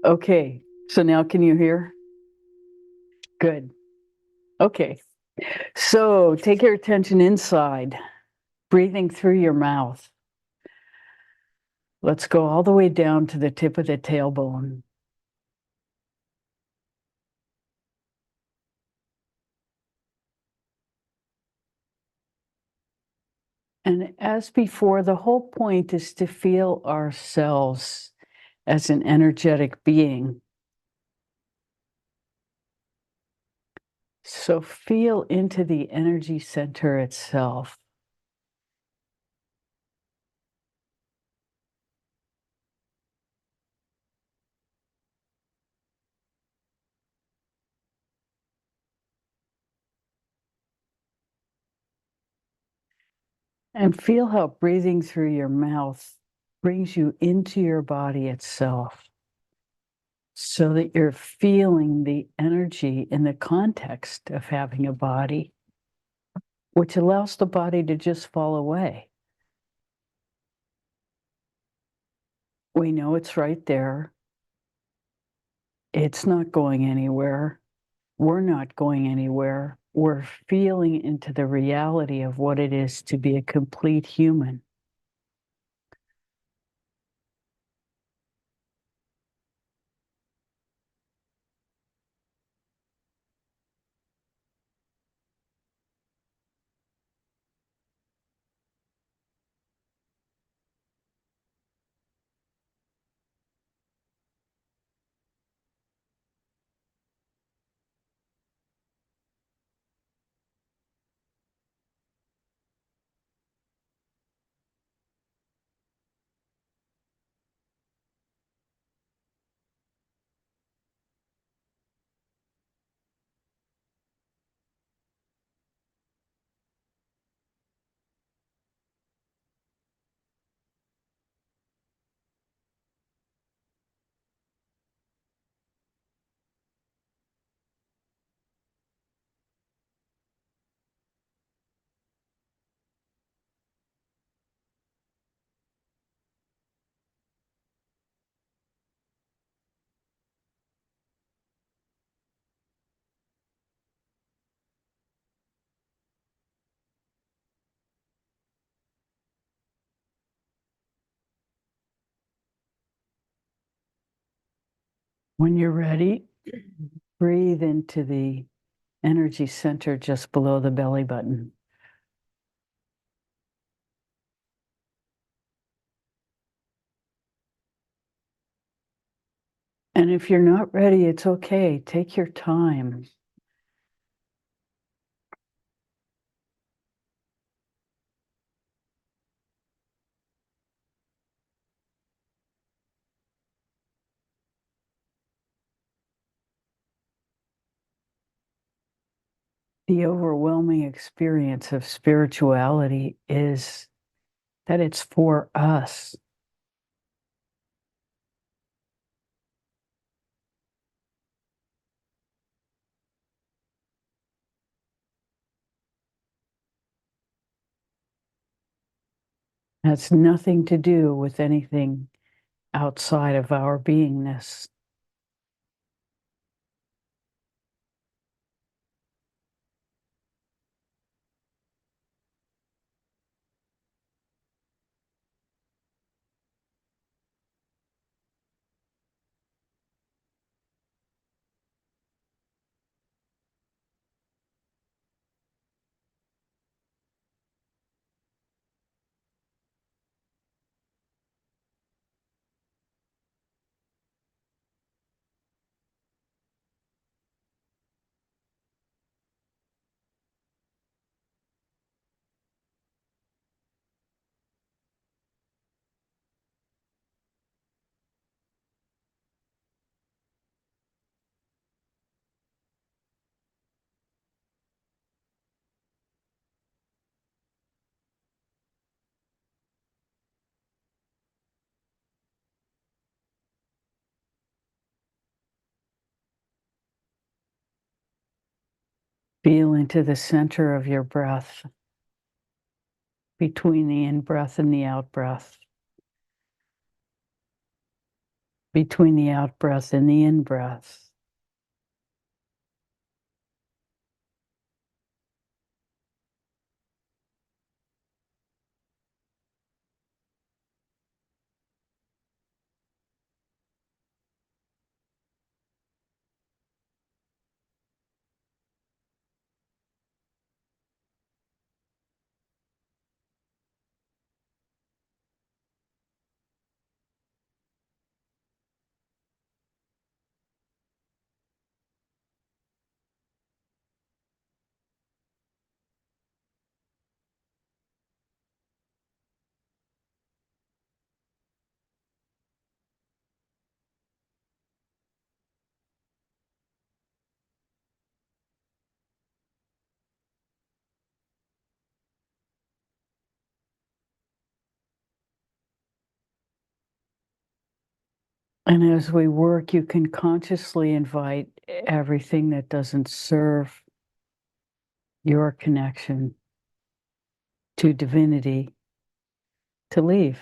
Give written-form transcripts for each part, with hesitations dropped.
Okay, so now can you hear? Good. Okay, so take your attention inside, breathing through your mouth. Let's go all the way down to the tip of the tailbone. And as before, the whole point is to feel ourselves as an energetic being. So feel into the energy center itself. And feel how breathing through your mouth brings you into your body itself, so that you're feeling the energy in the context of having a body, which allows the body to just fall away. We know it's right there. It's not going anywhere. We're not going anywhere. We're feeling into the reality of what it is to be a complete human. When you're ready, breathe into the energy center just below the belly button. And if you're not ready, it's okay. Take your time. The overwhelming experience of spirituality is that it's for us. It has nothing to do with anything outside of our beingness. Feel into the center of your breath, between the in breath and the out breath. between the out breath and the in breath. And as we work, you can consciously invite everything that doesn't serve your connection to divinity to leave.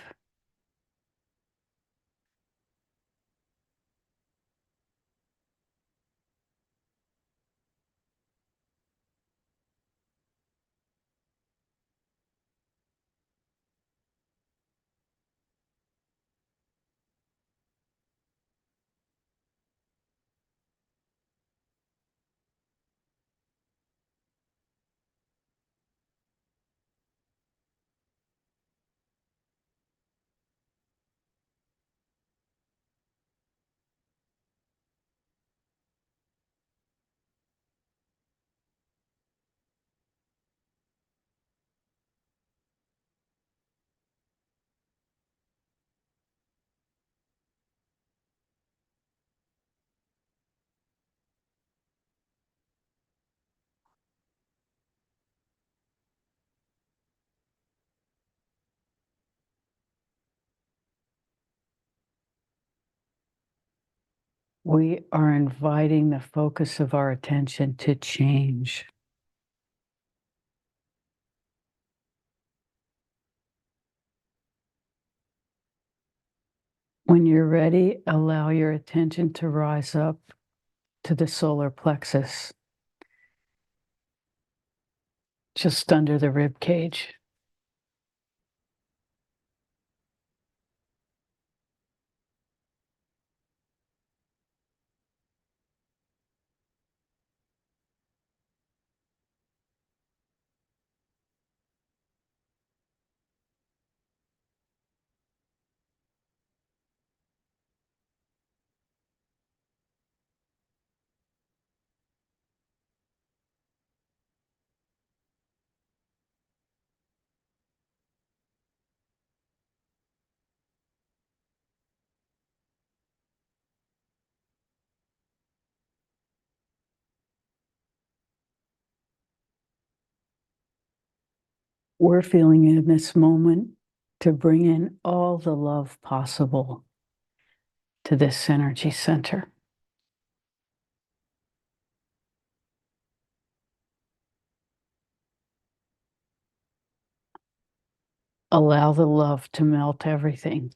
We are inviting the focus of our attention to change. When you're ready, allow your attention to rise up to the solar plexus, just under the rib cage. We're feeling in this moment to bring in all the love possible to this energy center. Allow the love to melt everything.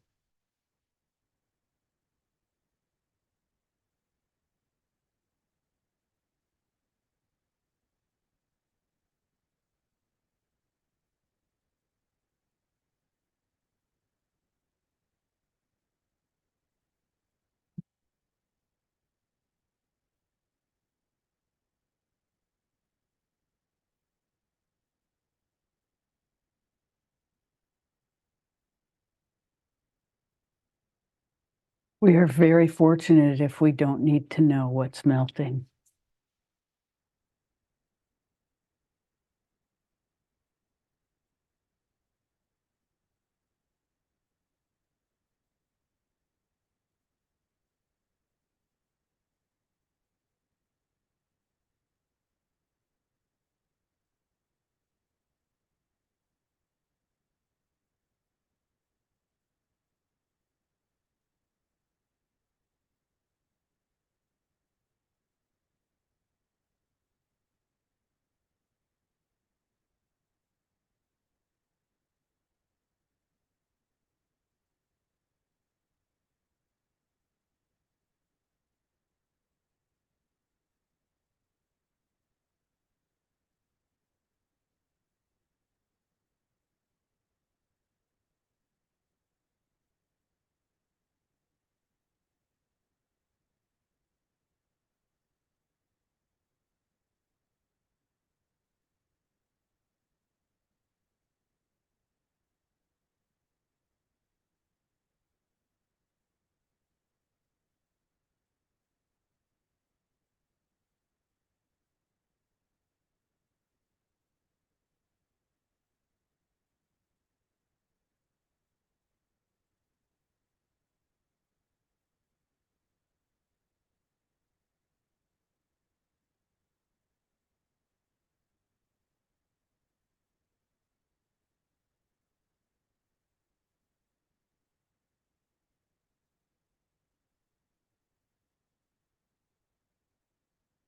We are very fortunate if we don't need to know what's melting.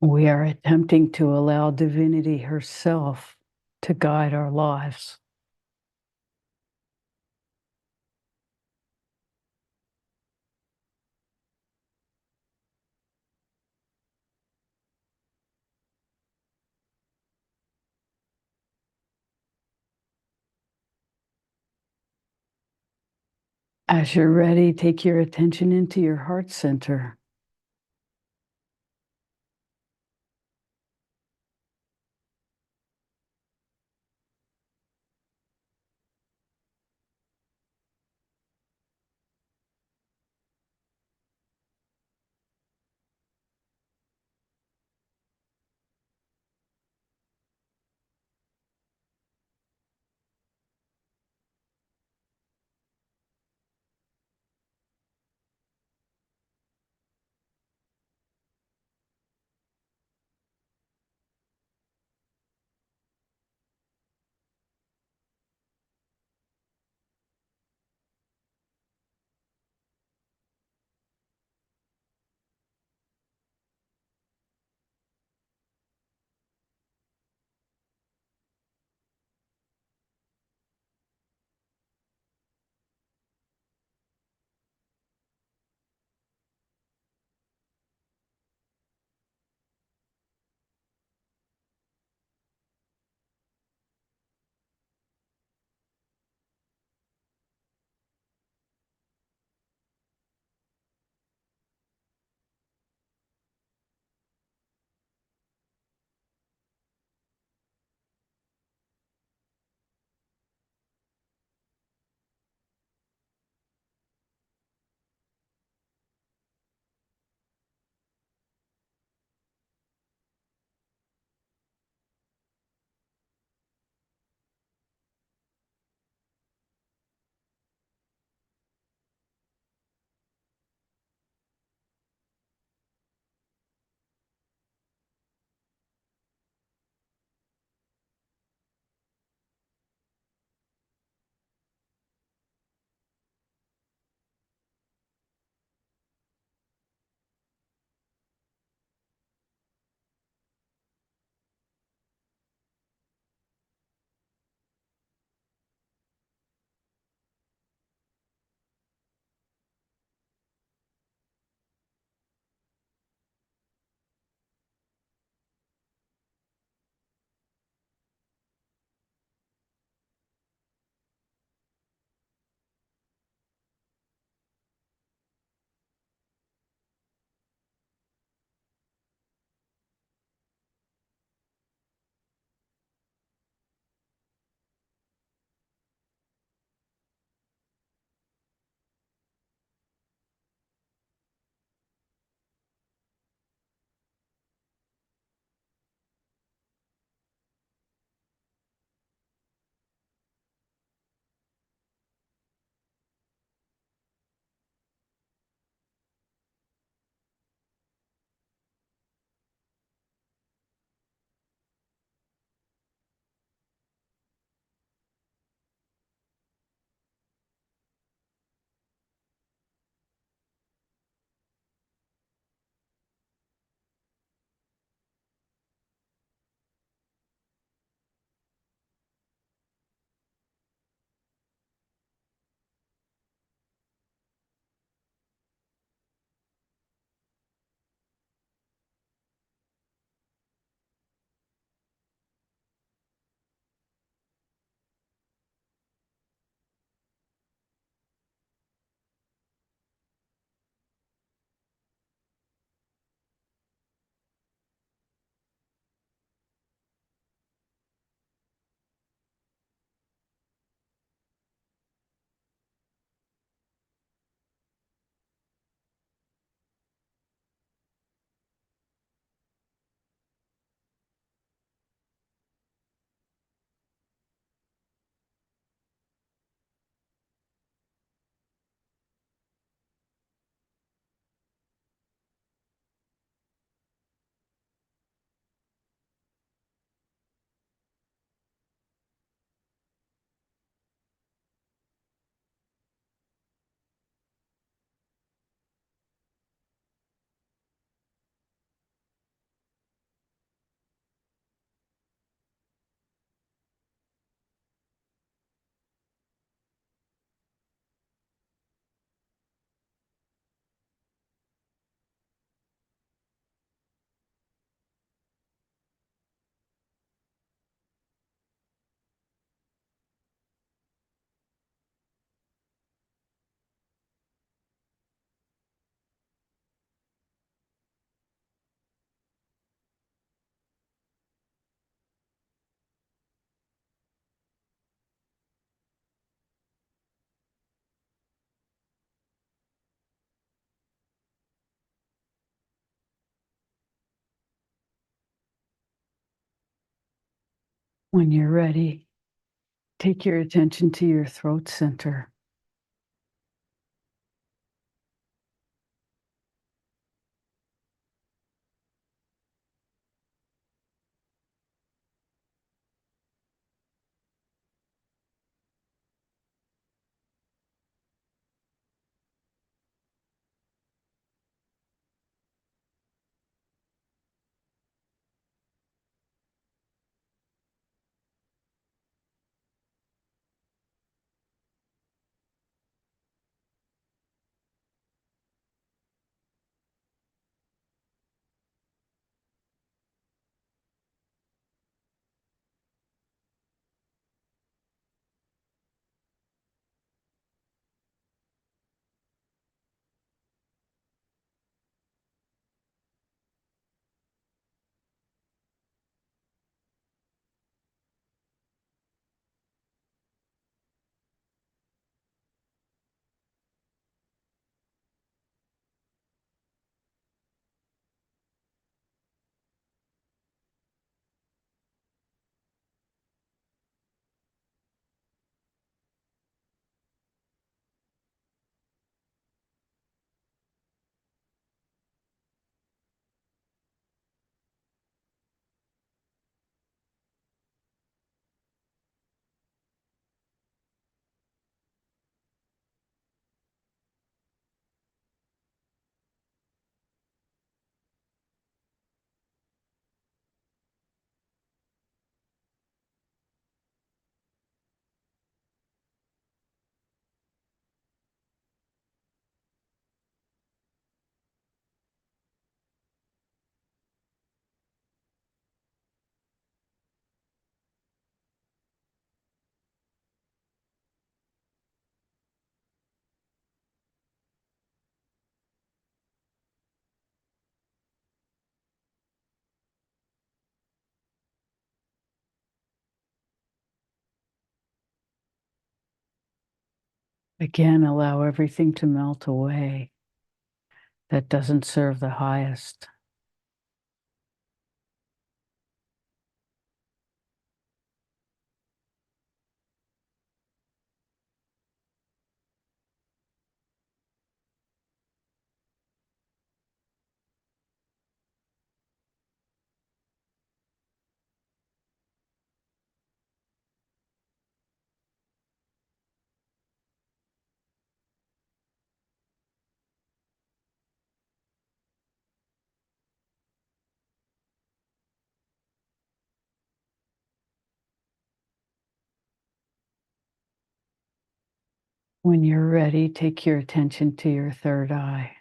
We are attempting to allow divinity herself to guide our lives. As you're ready, take your attention into your heart center. When you're ready, take your attention to your throat center. Again, allow everything to melt away that doesn't serve the highest. When you're ready, take your attention to your third eye.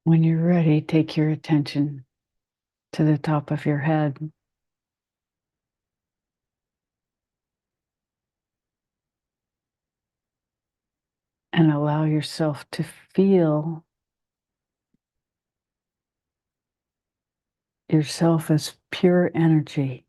When you're ready, take your attention to the top of your head. And allow yourself to feel yourself as pure energy.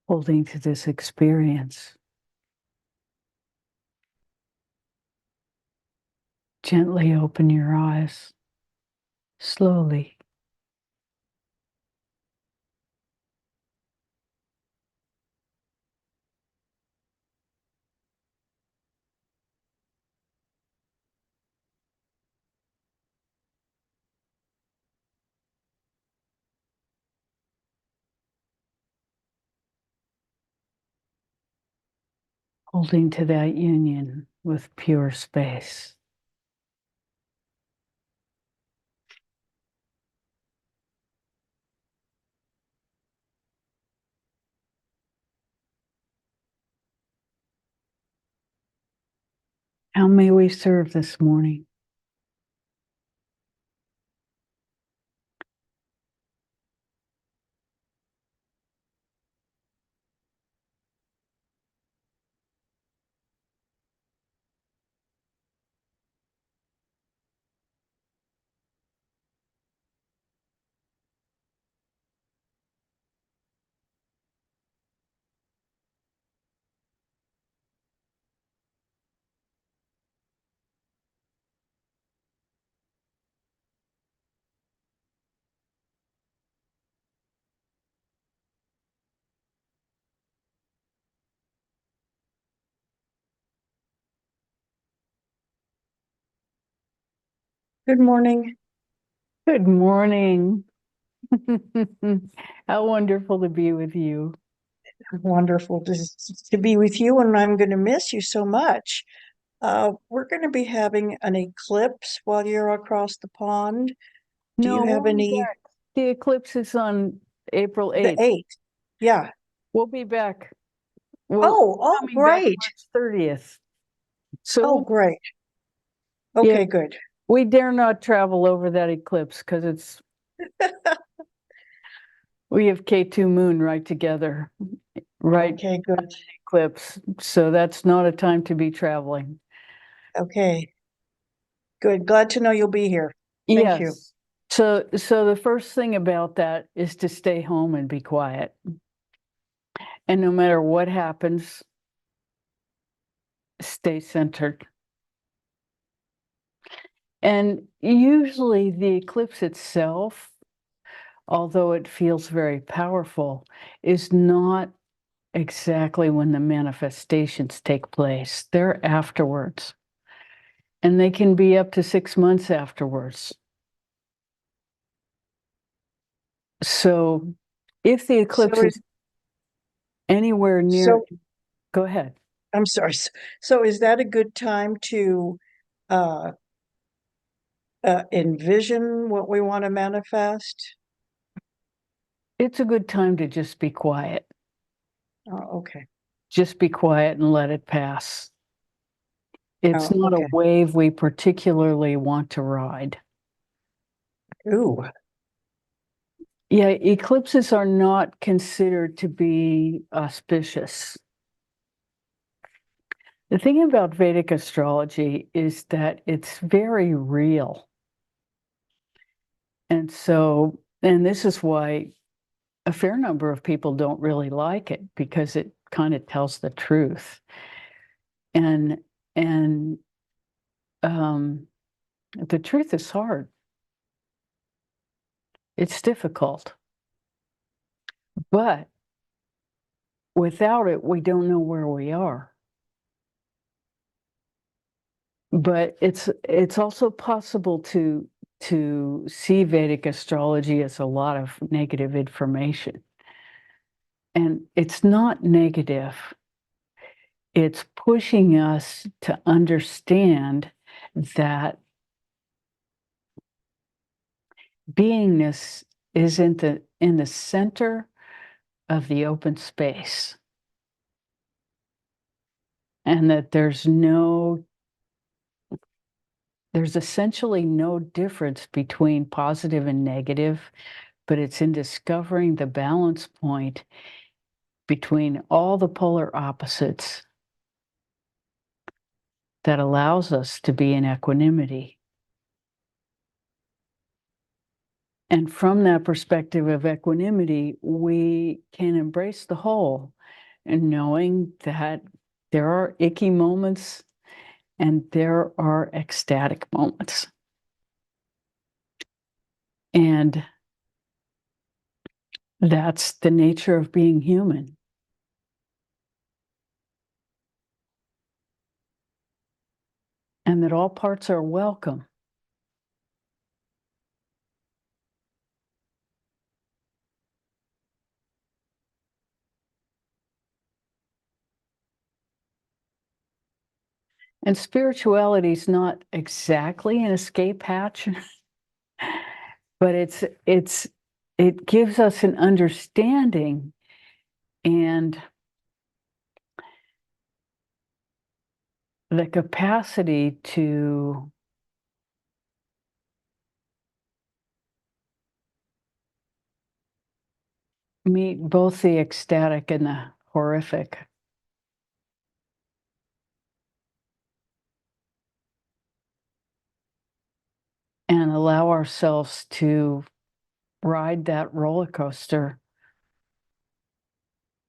Holding to this experience. Gently open your eyes, slowly. Holding to that union with pure space. How may we serve this morning? Good morning. Good morning. How wonderful to be with you. Wonderful to be with you, and I'm going to miss you so much. We're going to be having an eclipse while you're across the pond. Do you No, have we'll be any? back. The eclipse is on April The 8th. 8th. Yeah. We'll be back. We're Oh, coming back great. March 30th. So Oh, great. yeah, Okay, good. we dare not travel over that eclipse because we have K2 moon right together, right Okay, good. eclipse. So that's not a time to be traveling. Okay, good. Glad to know you'll be here. Thank you. Yes. So the first thing about that is to stay home and be quiet. And no matter what happens, stay centered. And usually the eclipse itself, although it feels very powerful, is not exactly when the manifestations take place. They're afterwards. And they can be up to 6 months afterwards. So if the So eclipse is anywhere near, so go ahead. I'm sorry. So is that a good time to uh, envision what we want to manifest? It's a good time to just be quiet. Oh, okay. Just be quiet and let it pass. It's Oh, not a okay. wave we particularly want to ride. Ooh. Yeah, eclipses are not considered to be auspicious. The thing about Vedic astrology is that it's very real. And so, and this is why a fair number of people don't really like it, because it kind of tells the truth. And and the truth is hard. It's difficult. But without it, we don't know where we are. But it's also possible to see Vedic astrology as a lot of negative information. And it's not negative. It's pushing us to understand that beingness is in the center of the open space, and that there's essentially no difference between positive and negative, but it's in discovering the balance point between all the polar opposites that allows us to be in equanimity. And from that perspective of equanimity, we can embrace the whole, and knowing that there are icky moments and there are ecstatic moments. And that's the nature of being human. And that all parts are welcome. And spirituality is not exactly an escape hatch, but it gives us an understanding and the capacity to meet both the ecstatic and the horrific. And allow ourselves to ride that roller coaster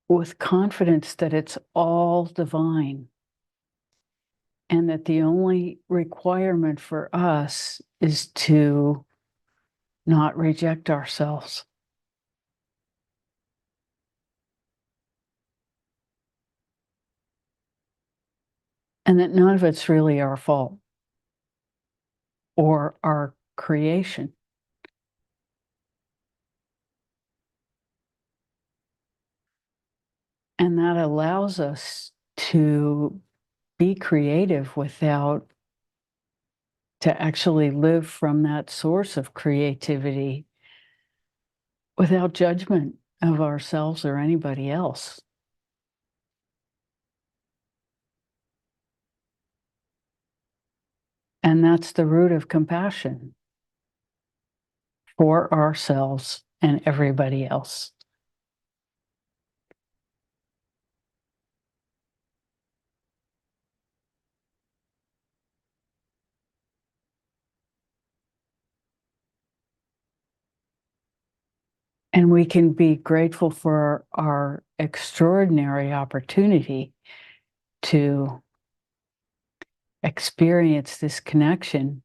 with confidence that it's all divine, and that the only requirement for us is to not reject ourselves. And that none of it's really our fault or our creation. And that allows us to be creative to actually live from that source of creativity without judgment of ourselves or anybody else. And that's the root of compassion for ourselves and everybody else. And we can be grateful for our extraordinary opportunity to experience this connection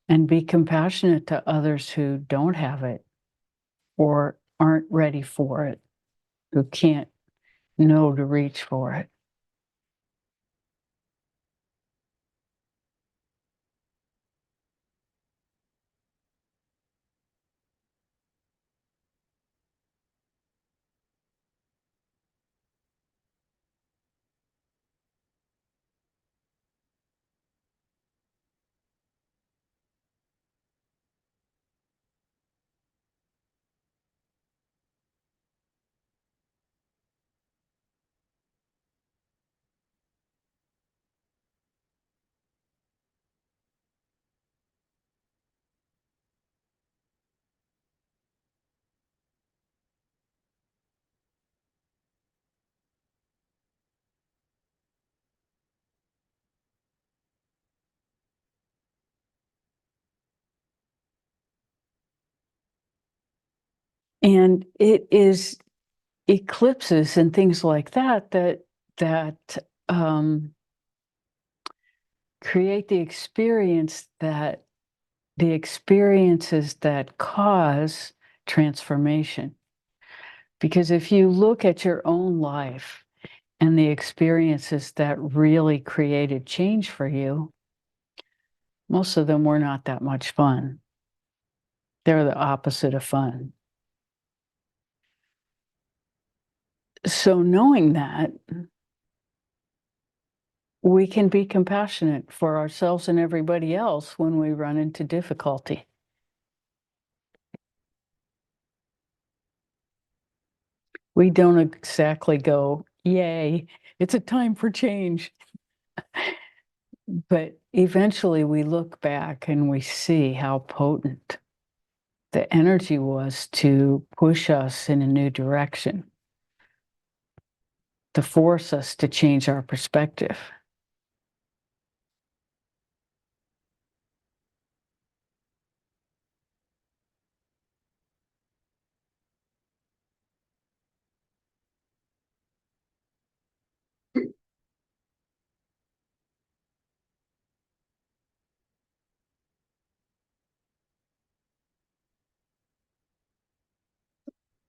and be compassionate to others who don't have it or aren't ready for it, who can't know to reach for it. And it is eclipses and things like that create the experiences that cause transformation. Because if you look at your own life and the experiences that really created change for you, most of them were not that much fun. They're the opposite of fun. So knowing that, we can be compassionate for ourselves and everybody else when we run into difficulty. We don't exactly go, yay, it's a time for change. But eventually we look back and we see how potent the energy was to push us in a new direction, to force us to change our perspective.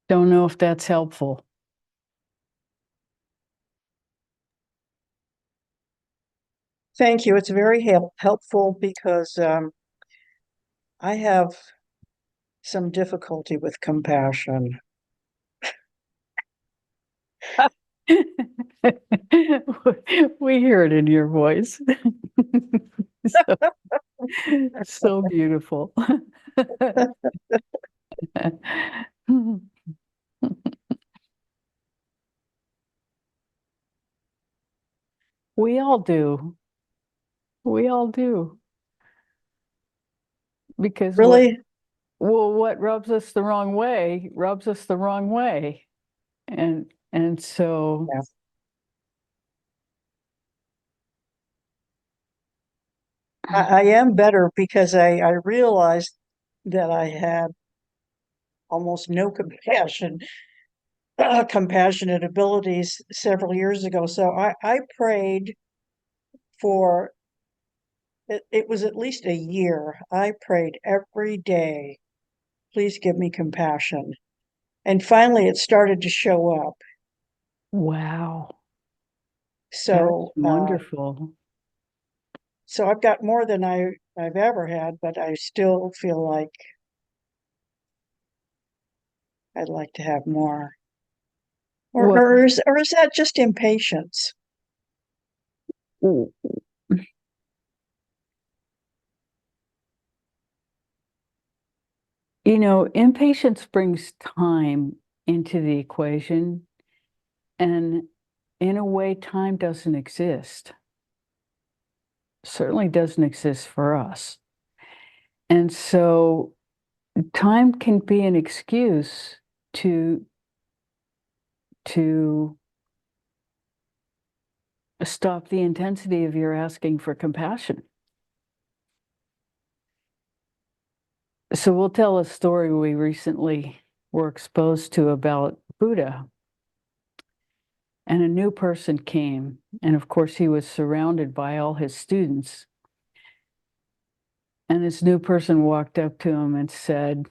Don't know if that's helpful. Thank you. It's very helpful because I have some difficulty with compassion. We hear it in your voice. So, so beautiful. We all do. We all do. Because Really? what rubs us the wrong way rubs us the wrong way. And so Yeah. I am better because I realized that I had almost no compassion, compassionate abilities several years ago. So I prayed for it was at least a year. I prayed every day, please give me compassion. And finally it started to show up. wow, that's So wonderful. so I've got more than I've ever had, but I still feel like I'd like to have more. Or Well, or is that just impatience? w- impatience brings time into the equation, and in a way time doesn't exist. Certainly doesn't exist for us. And so time can be an excuse to to stop the intensity of your asking for compassion. So we'll tell a story we recently were exposed to about Buddha. And a new person came, and of course he was surrounded by all his students. And this new person walked up to him and said,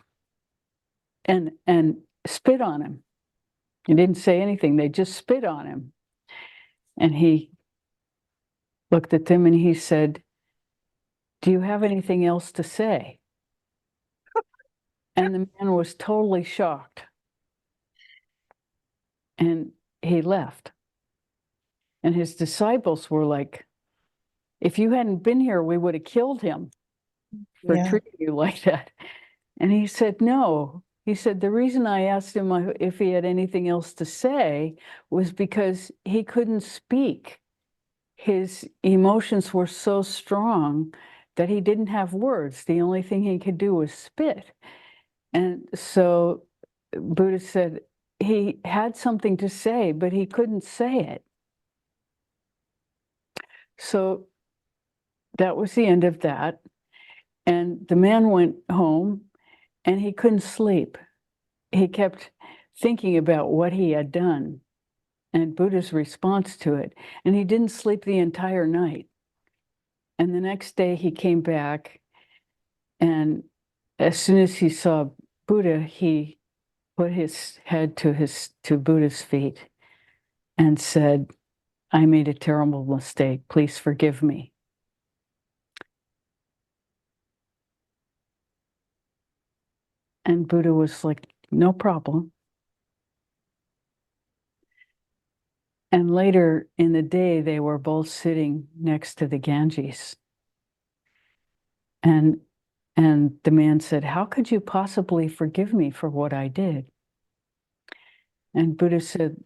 and spit on him. He didn't say anything, they just spit on him. And he looked at them and he said, "Do you have anything else to say?" And the man was totally shocked. And he left. And his disciples were like, "If you hadn't been here, we would have killed him for Yeah, treating you like that." And he said, "No." He said, "The reason I asked him if he had anything else to say was because he couldn't speak. His emotions were so strong that he didn't have words. The only thing he could do was spit." And so Buddha said he had something to say, but he couldn't say it. So that was the end of that. And the man went home and he couldn't sleep. he kept thinking about what he had done and Buddha's response to it. And he didn't sleep the entire night. And the next day he came back, and as soon as he saw Buddha, he put his head to Buddha's feet and said, "I made a terrible mistake. Please forgive me." And Buddha was like, "No problem." And later in the day, they were both sitting next to the Ganges. And the man said, "How could you possibly forgive me for what I did?" And Buddha said,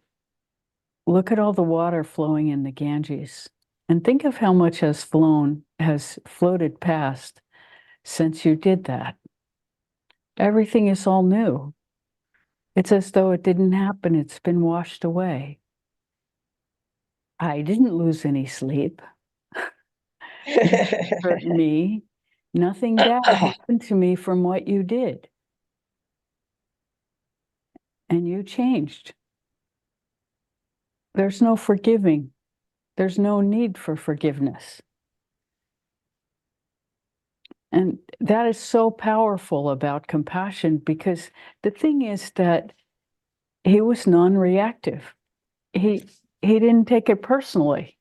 "Look at all the water flowing in the Ganges and think of how much has floated past since you did that. Everything is all new. It's as though it didn't happen. It's been washed away. I didn't lose any sleep. You hurt me. Nothing bad happened to me from what you did. And you changed. There's no forgiving. There's no need for forgiveness." And that is so powerful about compassion, because the thing is that he was non-reactive. He didn't take it personally.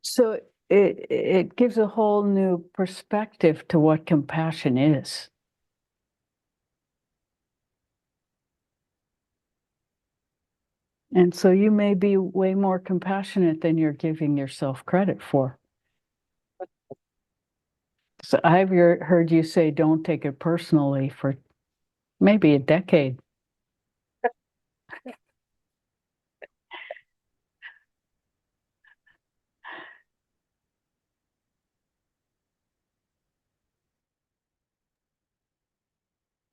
So it gives a whole new perspective to what compassion is. And so you may be way more compassionate than you're giving yourself credit for. So I've heard you say, "Don't take it personally," for maybe a decade.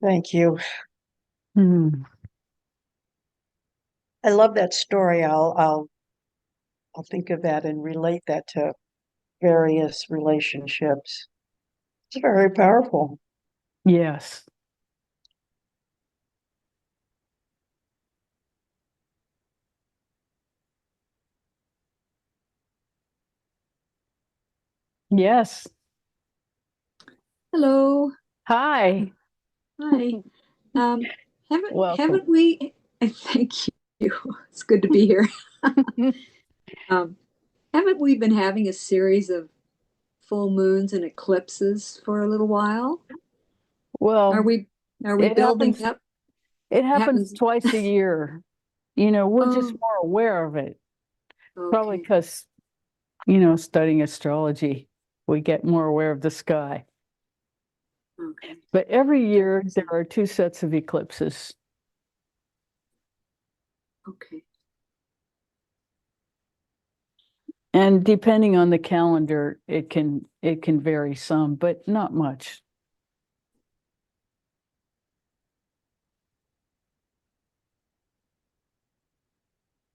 Thank you. Hmm. I love that story. I'll think of that and relate that to various relationships. It's very powerful. Yes. Yes. Hello. Hi. Hi. Um, haven't Welcome. we? Thank you. It's good to be here. Um, haven't we been having a series of full moons and eclipses for a little while? Are Well, we it building happens up? it happens Happens. twice a year. We're just Oh, more aware of it. Probably okay. because, studying astrology, we get more aware of the sky. Okay. But every year there are two sets of eclipses. Okay. And depending on the calendar, it can vary some, but not much.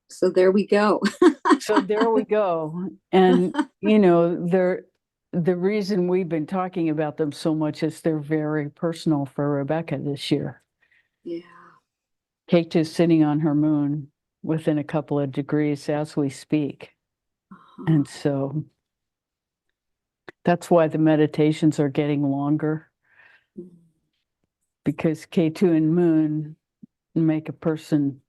So there we go. So there we go. And the reason we've been talking about them so much is they're very personal for Rebecca this year. Yeah. Kate is sitting on her moon within a couple of degrees as we speak. And so that's why the meditations are getting longer, because K2 and moon make a person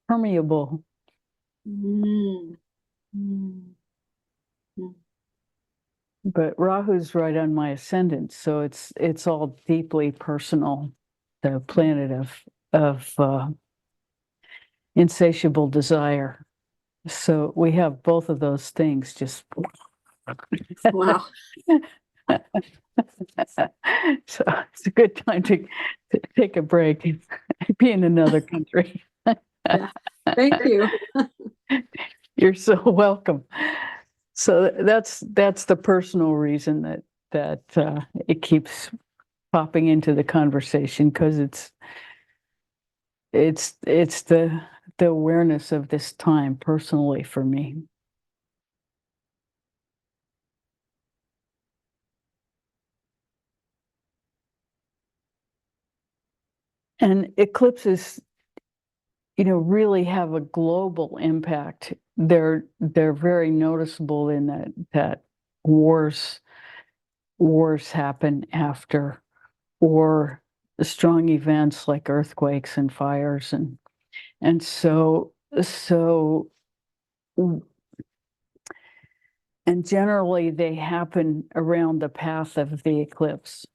permeable. Mm. Mm. But Rahu's right on my ascendant, so it's all deeply personal. The planet of insatiable desire. So we have both of those things just. Wow. So it's a good time to take a break and be in another country. Yeah. Thank you. You're so welcome. So that's the personal reason that it keeps popping into the conversation, because it's the awareness of this time personally for me. And eclipses, really have a global impact. They're very noticeable in that wars happen after, or strong events like earthquakes and fires, and so and generally they happen around the path of the eclipse,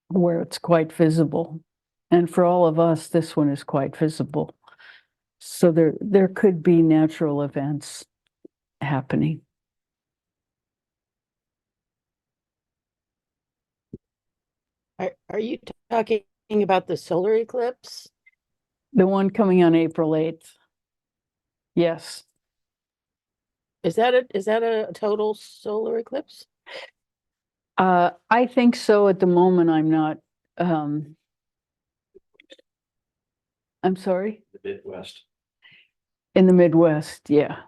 where it's quite visible. And for all of us, this one is quite visible. So there could be natural events happening. Are you talking about the solar eclipse? The one coming on April 8th. Yes. Is that a total solar eclipse? I think so. At the moment, I'm not. I'm sorry? The Midwest. In the Midwest, yeah.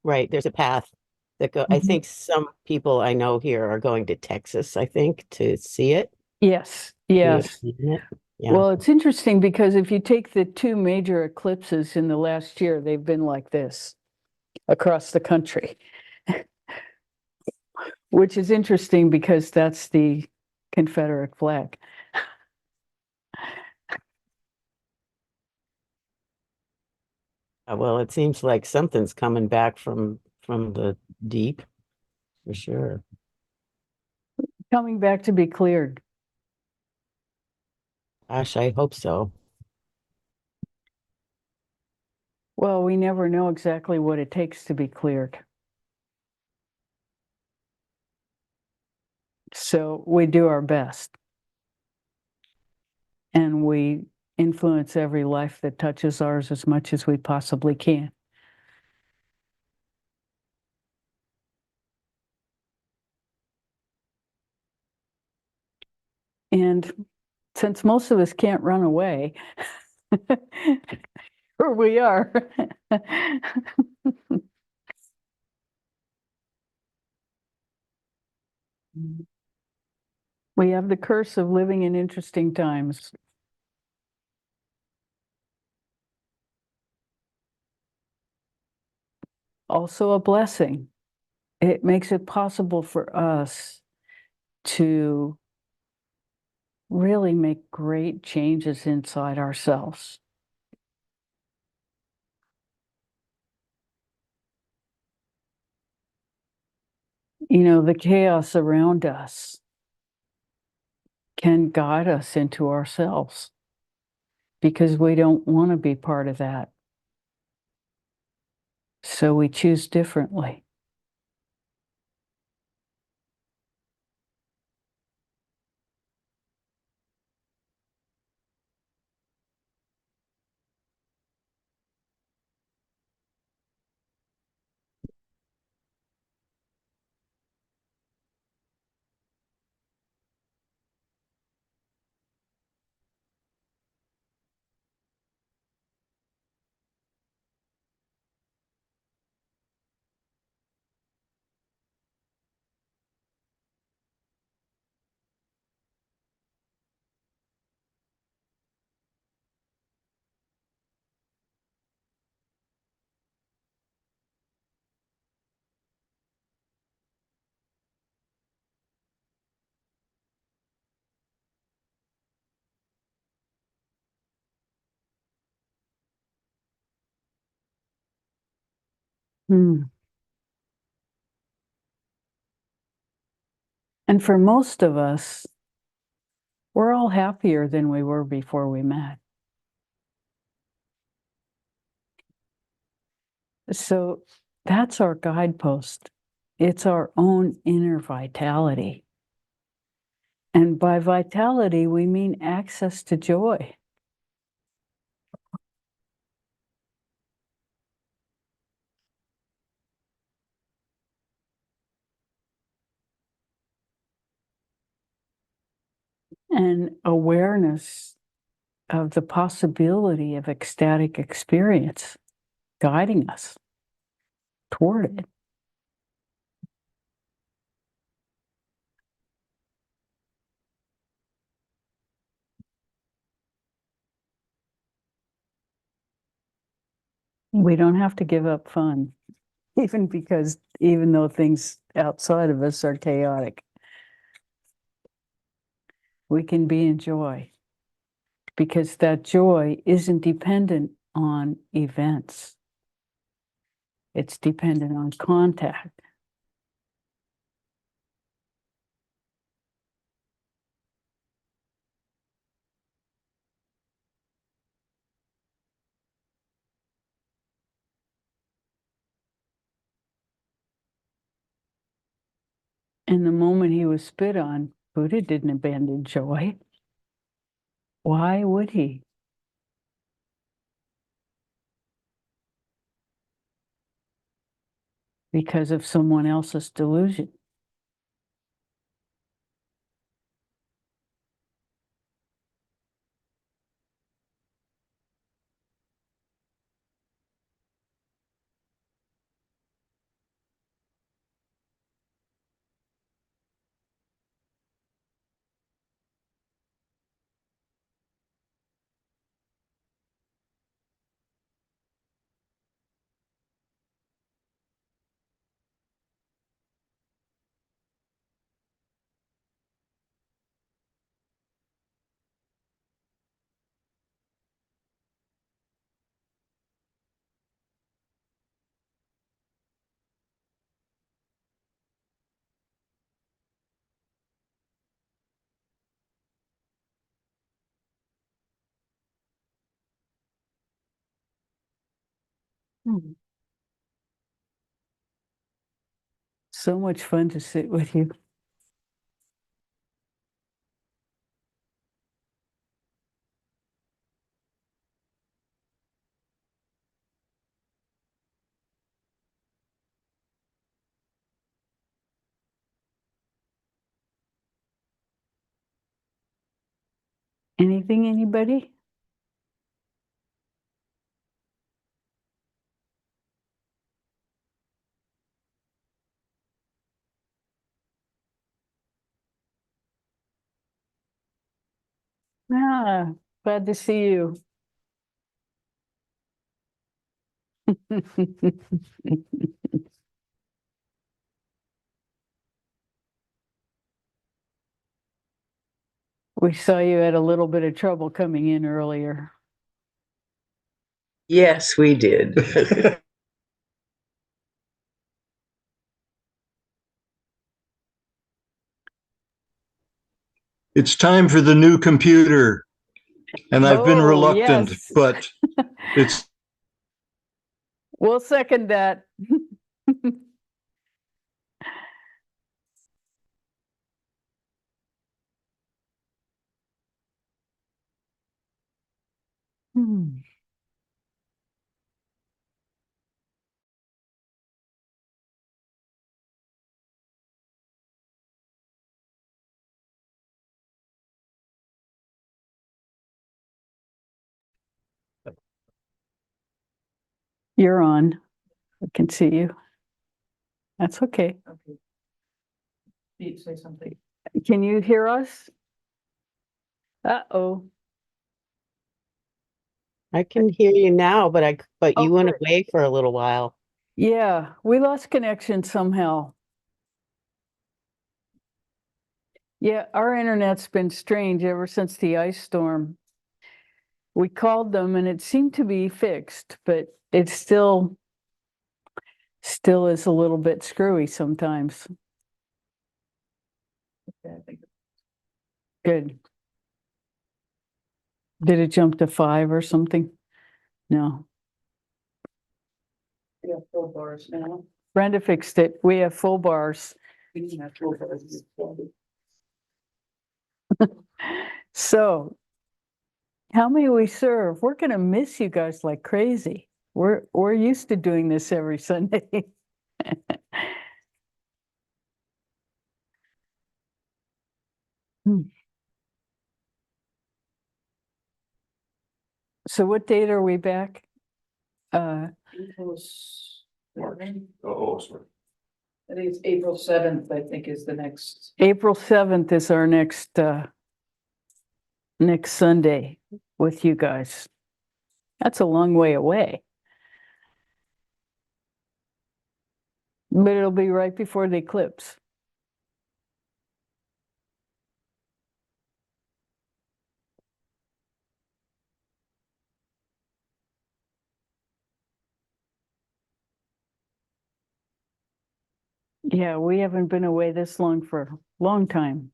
Right. There's a path that I Mhm. think some people I know here are going to Texas, I think, to see it. Yes, You have yes. seen it? Yeah. Well, it's interesting because if you take the two major eclipses in the last year, they've been like this across the country, which is interesting because that's the Confederate flag. Well, it seems like something's coming back from the deep, for sure. Coming back to be cleared. Gosh, I hope so. Well, we never know exactly what it takes to be cleared. So we do our best. And we influence every life that touches ours as much as we possibly can. And since most of us can't run away, here we are. We have the curse of living in interesting times. Also a blessing. It makes it possible for us to really make great changes inside ourselves. The chaos around us can guide us into ourselves because we don't want to be part of that. So we choose differently. Hmm. And for most of us, we're all happier than we were before we met. So that's our guidepost. It's our own inner vitality. And by vitality, we mean access to joy, and awareness of the possibility of ecstatic experience guiding us toward it. We don't have to give up fun, even though things outside of us are chaotic. We can be in joy because that joy isn't dependent on events. It's dependent on contact. And the moment he was spit on, Buddha didn't abandon joy. Why would he? Because of someone else's delusion. Hmm. So much fun to sit with you. Anything, anybody? Ah, glad to see you. We saw you had a little bit of trouble coming in earlier. Yes, we did. It's time for the new computer. And I've been Oh, reluctant, yes. but it's We'll second that. Hmm. You're on. I can see you. That's okay. Say something. Can you hear us? Uh-oh. I can hear you now, but Oh, you went good. away for a little while. Yeah, we lost connection somehow. Yeah, our internet's been strange ever since the ice storm. We called them and it seemed to be fixed, but it still is a little bit screwy sometimes. Good. Did it jump to 5 or something? No. We have full bars now. Brenda fixed it. We have full bars. We didn't have full bars. So, how may we serve? We're going to miss you guys like crazy. We're used to doing this every Sunday. Hmm. So what date are we back? April seventh. Oh, sorry. I think it's April 7th, I think is the next. April 7th is our next Sunday with you guys. That's a long way away. But it'll be right before the eclipse. Yeah, we haven't been away this long for a long time.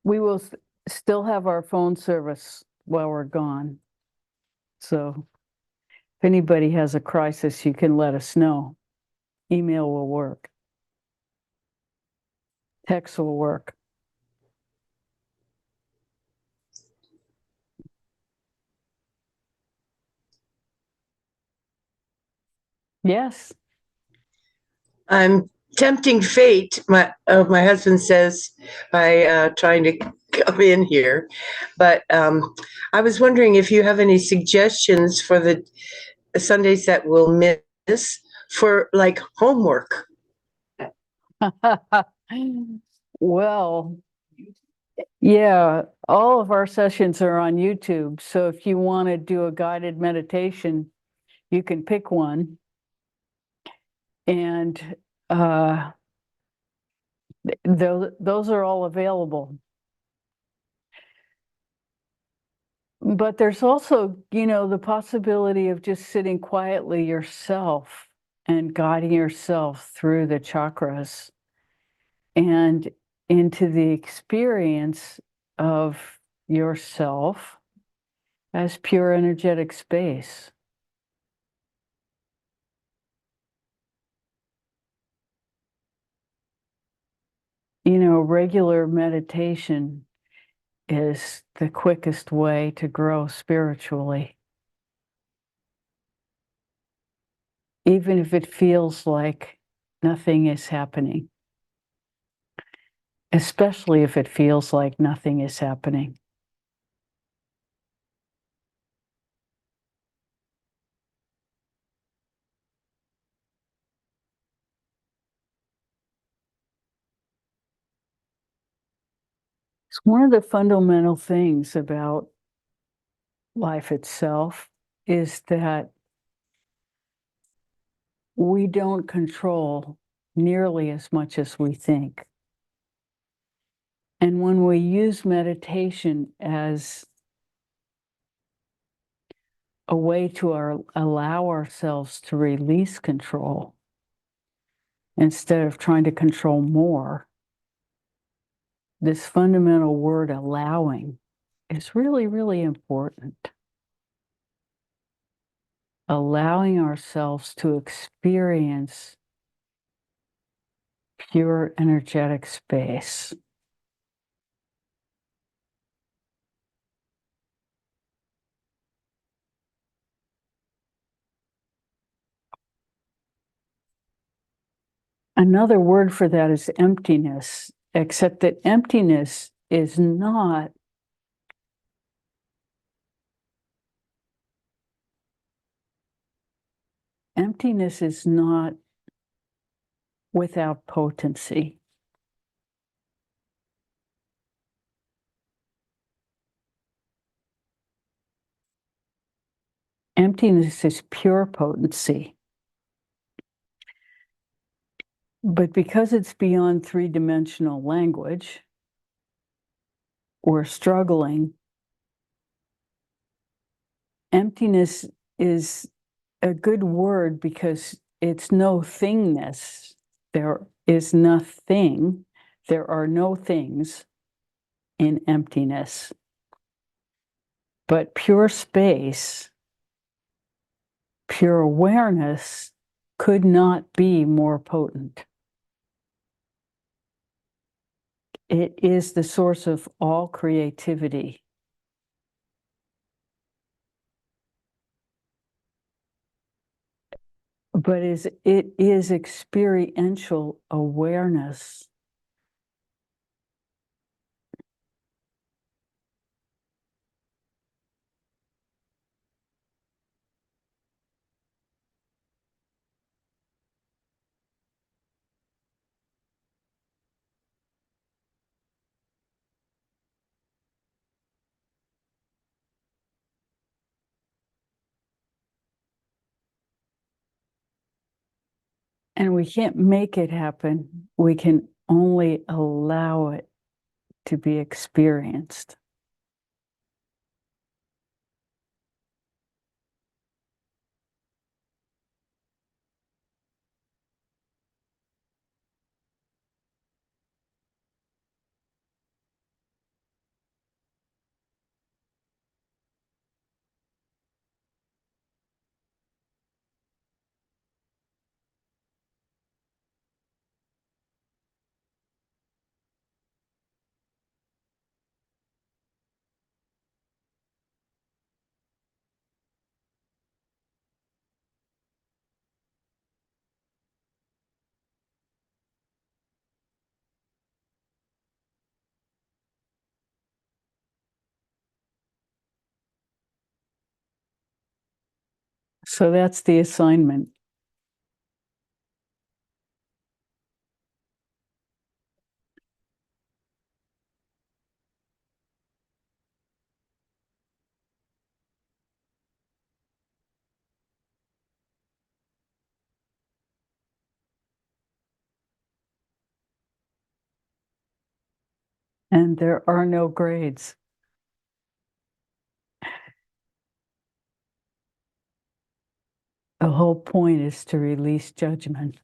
We will still have our phone service while we're gone. So if anybody has a crisis, you can let us know. Email will work. Text will work. Yes. I'm tempting fate. My husband says by trying to come in here, but I was wondering if you have any suggestions for the Sundays that we'll miss for like homework. Well, yeah, all of our sessions are on YouTube. So if you want to do a guided meditation, you can pick one. And those are all available. But there's also, the possibility of just sitting quietly yourself and guiding yourself through the chakras and into the experience of yourself as pure energetic space. Regular meditation is the quickest way to grow spiritually. Even if it feels like nothing is happening. Especially if it feels like nothing is happening. It's one of the fundamental things about life itself is that we don't control nearly as much as we think. And when we use meditation as a way to allow ourselves to release control instead of trying to control more, this fundamental word allowing is really, really important. Allowing ourselves to experience pure energetic space. Another word for that is emptiness, except that emptiness is not without potency. Emptiness is pure potency. But because it's beyond three-dimensional language, we're struggling. Emptiness is a good word because it's no thingness. There is nothing. There are no things in emptiness. But pure space, pure awareness could not be more potent. It is the source of all creativity. but it is experiential awareness. And we can't make it happen. We can only allow it to be experienced. So that's the assignment. And there are no grades. The whole point is to release judgment.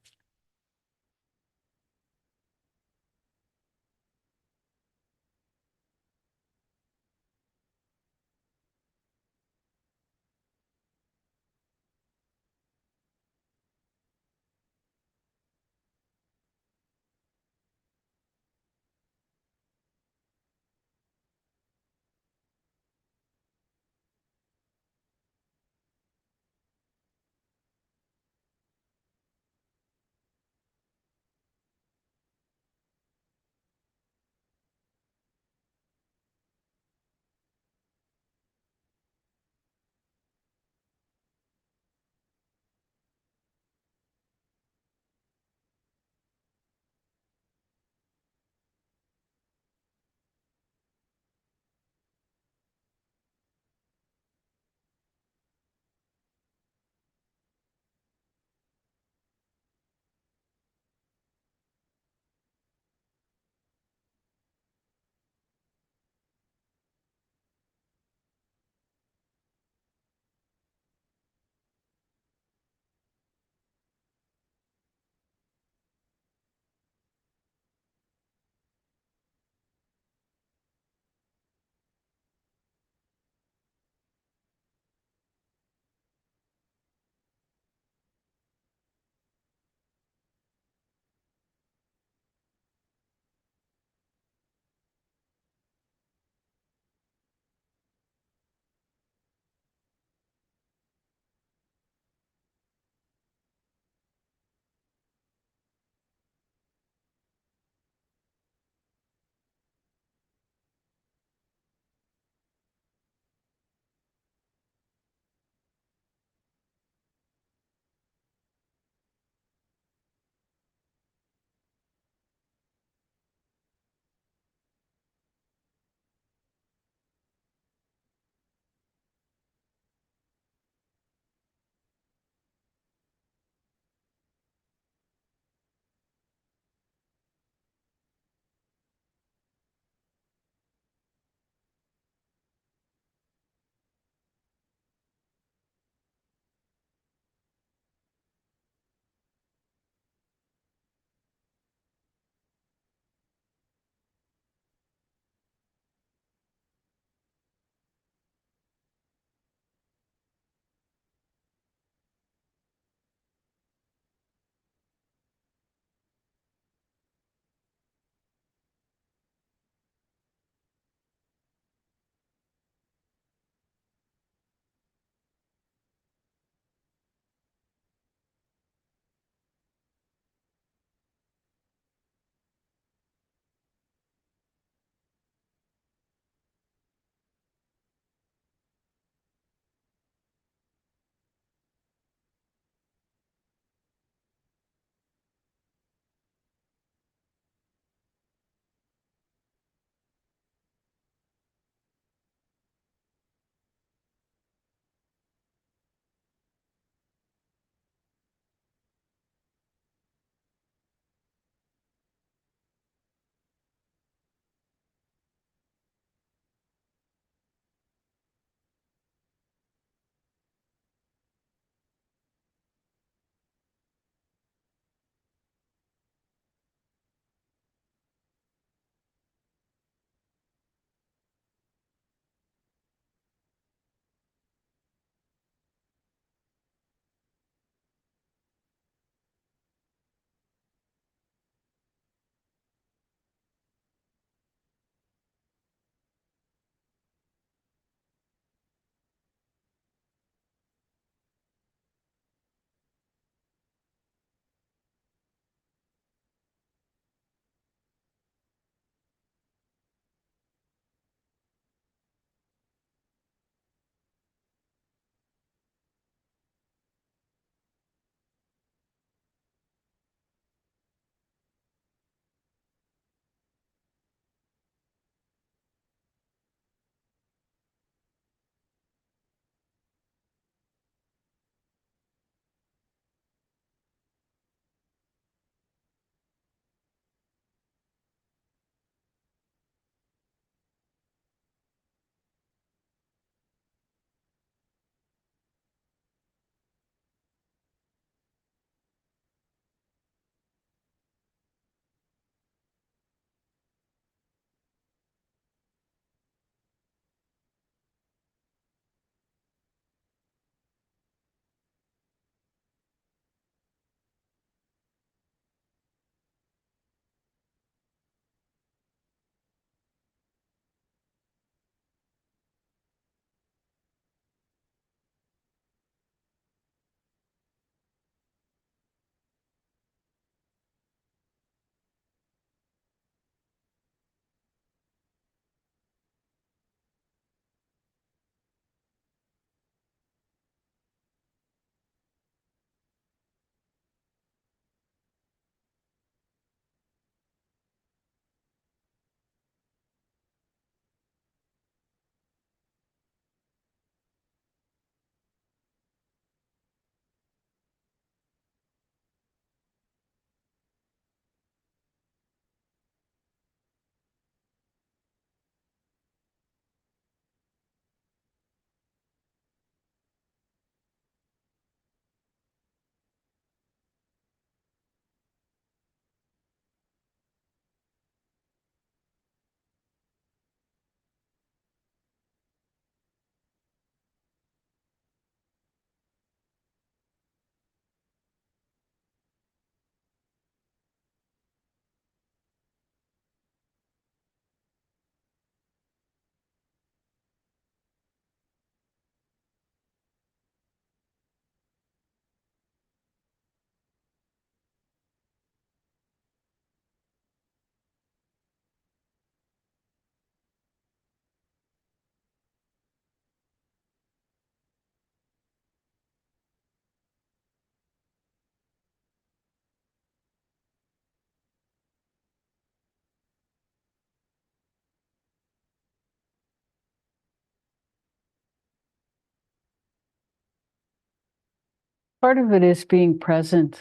Part of it is being present.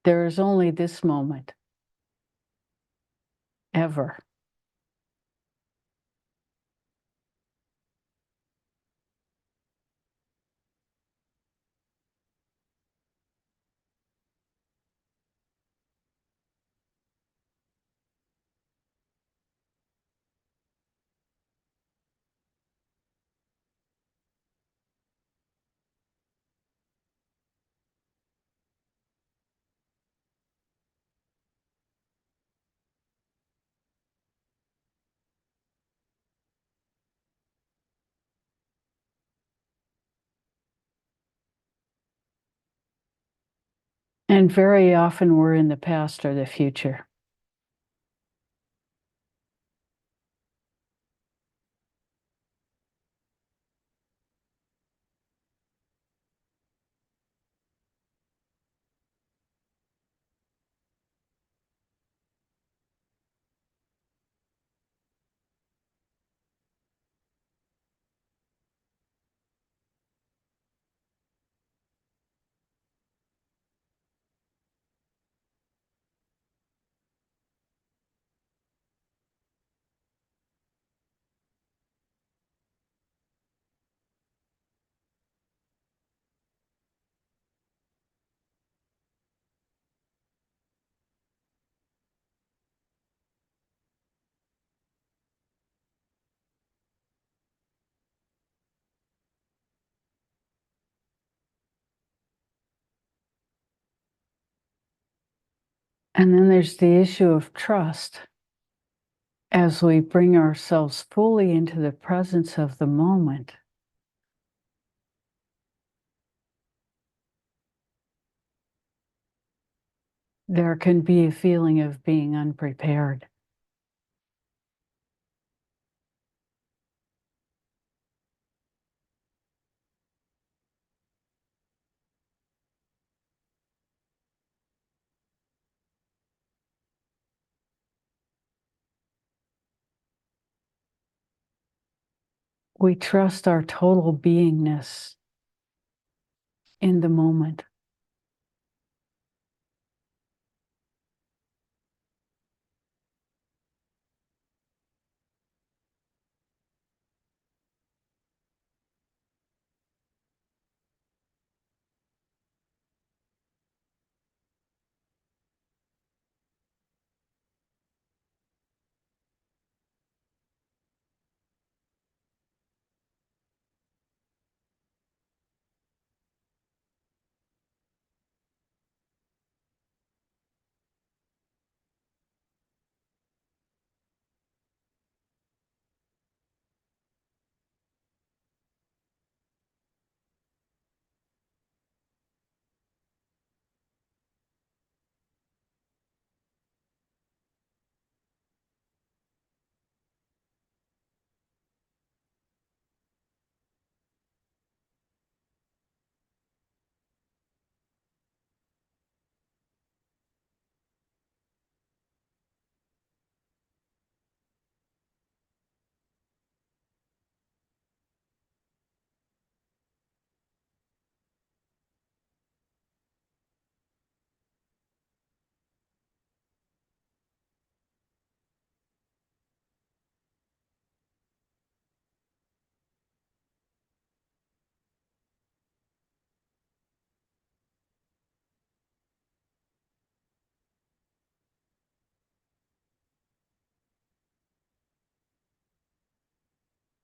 There is only this moment, ever. And very often we're in the past or the future. And then there's the issue of trust. As we bring ourselves fully into the presence of the moment, there can be a feeling of being unprepared. We trust our total beingness in the moment.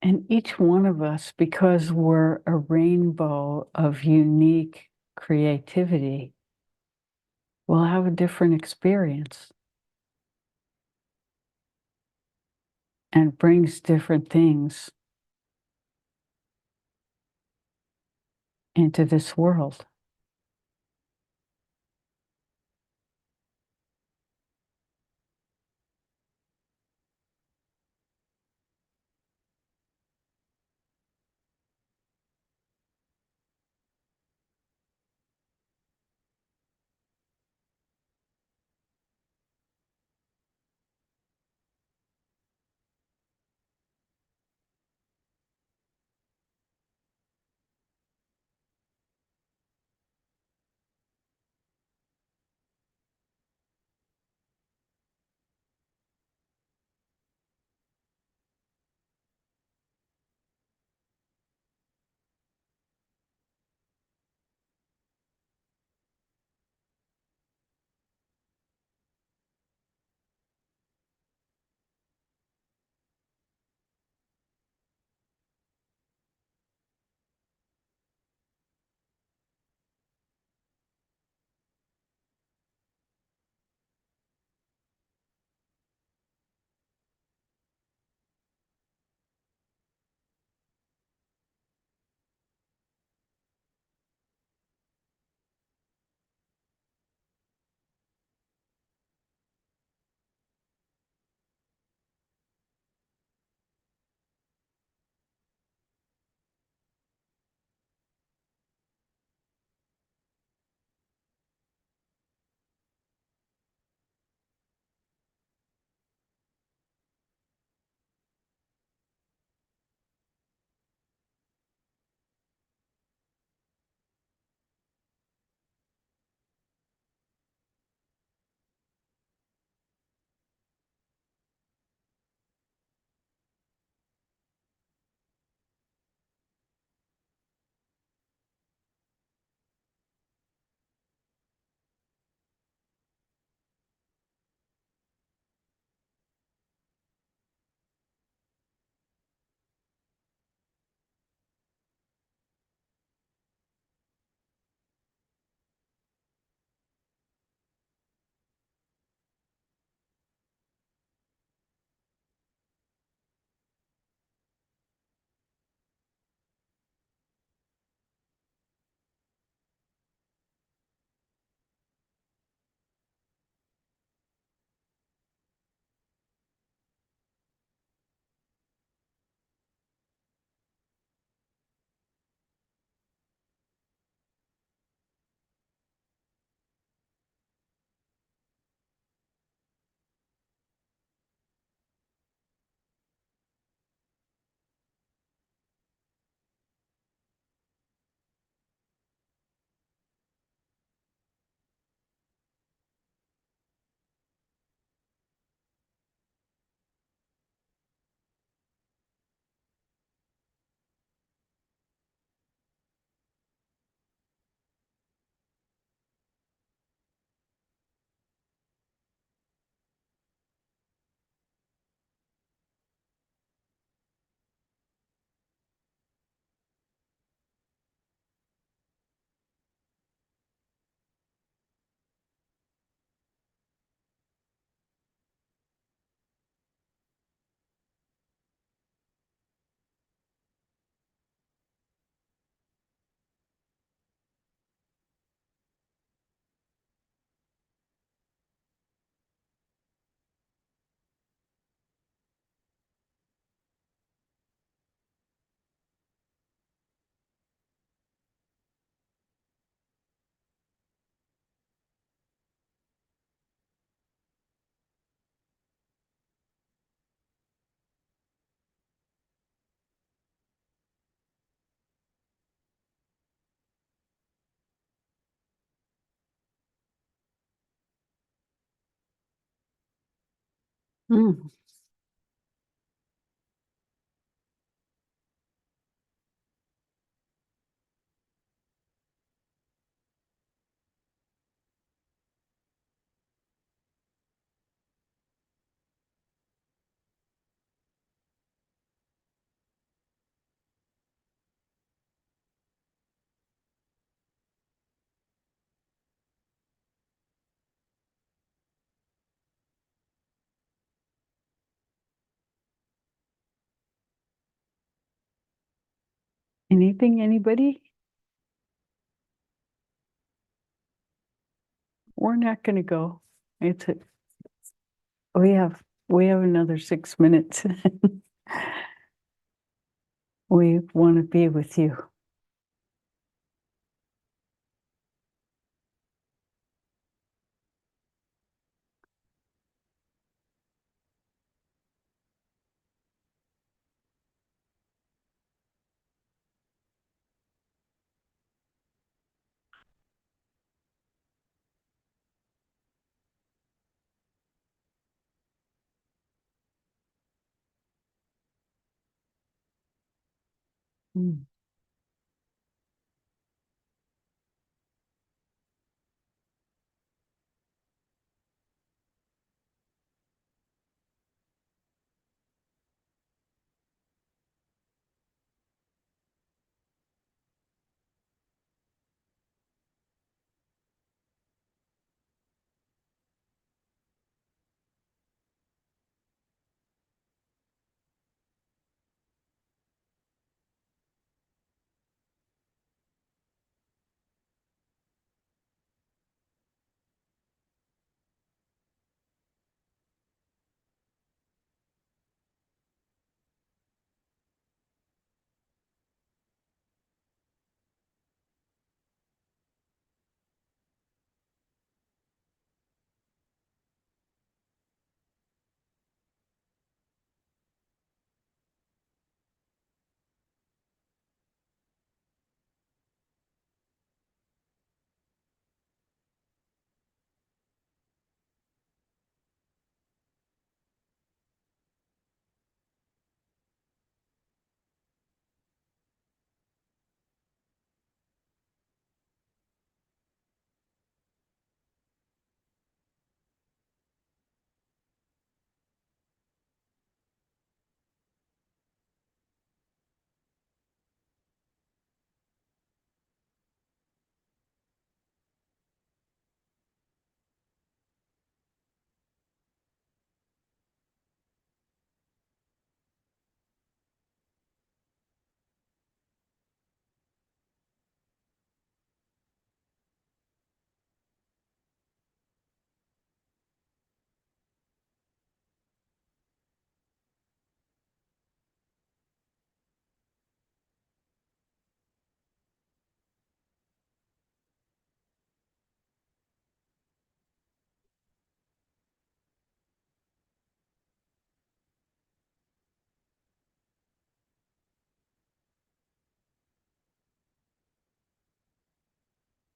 And each one of us, because we're a rainbow of unique creativity, will have a different experience and brings different things into this world. Mm. Anything, anybody? We're not gonna go. It's a, we have another 6 minutes. We want to be with you. Mm.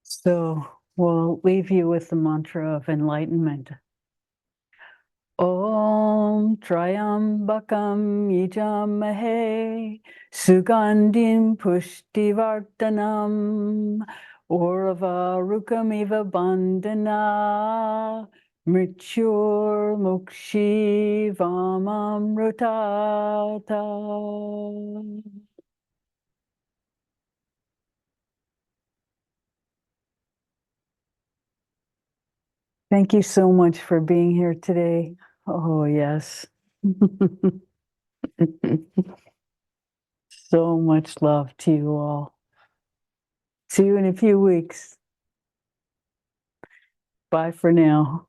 So we'll leave you with the mantra of enlightenment. Om Triambakam Yajamahe Sugandhim Pushtivartanam Urvarukamiva Bandhana Mrityur Mukshi Vamamrutata. Thank you so much for being here today. Oh, yes. So much love to you all. See you in a few weeks. Bye for now.